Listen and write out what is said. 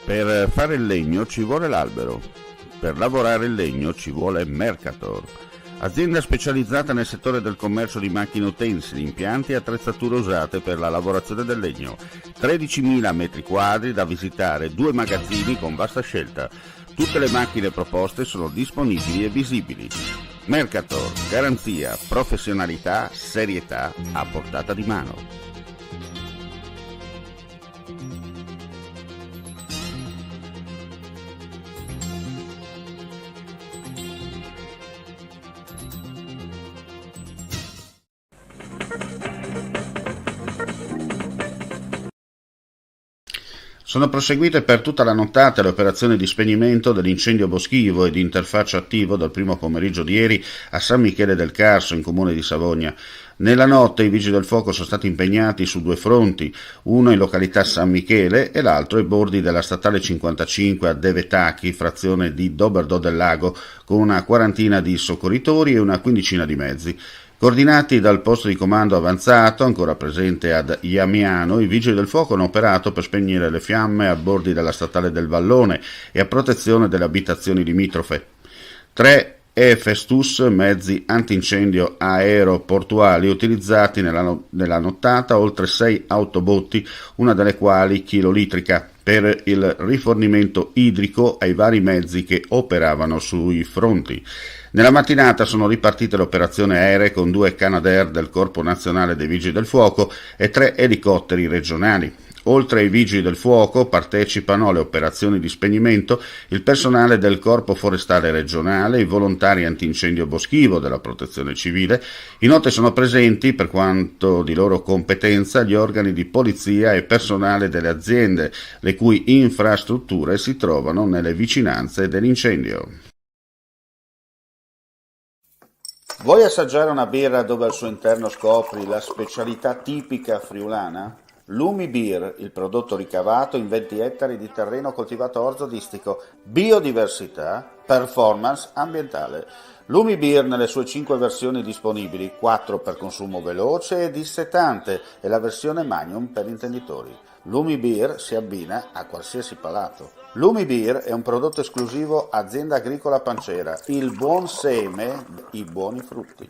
Per fare il legno ci vuole l'albero, per lavorare il legno ci vuole Mercator, azienda specializzata nel settore del commercio di macchine utensili, impianti e attrezzature usate per la lavorazione del legno. 13.000 metri quadri da visitare, 2 magazzini con vasta scelta. Tutte le macchine proposte sono disponibili e visibili. Mercator, garanzia, professionalità, serietà a portata di mano. Sono proseguite per tutta la nottata le operazioni di spegnimento dell'incendio boschivo e di interfaccio attivo dal primo pomeriggio di ieri a San Michele del Carso, in comune di Savogna. Nella notte i vigili del fuoco sono stati impegnati su 2 fronti, uno in località San Michele e l'altro ai bordi della statale 55 a Devetachi, frazione di Doberdo del Lago, con una quarantina di soccorritori e una quindicina di mezzi. Coordinati dal posto di comando avanzato, ancora presente ad Iamiano, i vigili del fuoco hanno operato per spegnere le fiamme a bordi della statale del Vallone e a protezione delle abitazioni limitrofe. 3 Festus, mezzi antincendio aeroportuali utilizzati nella nottata, oltre 6 autobotti, una delle quali chilolitrica, per il rifornimento idrico ai vari mezzi che operavano sui fronti. Nella mattinata sono ripartite le operazioni aeree con 2 Canadair del Corpo Nazionale dei Vigili del Fuoco e 3 elicotteri regionali. Oltre ai Vigili del Fuoco partecipano alle operazioni di spegnimento il personale del Corpo Forestale Regionale, i volontari antincendio boschivo della Protezione Civile. Inoltre sono presenti, per quanto di loro competenza, gli organi di polizia e personale delle aziende, le cui infrastrutture si trovano nelle vicinanze dell'incendio. Vuoi assaggiare una birra dove al suo interno scopri la specialità tipica friulana? Lumi Beer, il prodotto ricavato in 20 ettari di terreno coltivato a orzo distico, biodiversità, performance ambientale. Lumi Beer nelle sue 5 versioni disponibili, 4 per consumo veloce e dissetante e la versione Magnum per intenditori. Lumi Beer si abbina a qualsiasi palato. Lumi Beer è un prodotto esclusivo Azienda Agricola Pancera, il buon seme, i buoni frutti.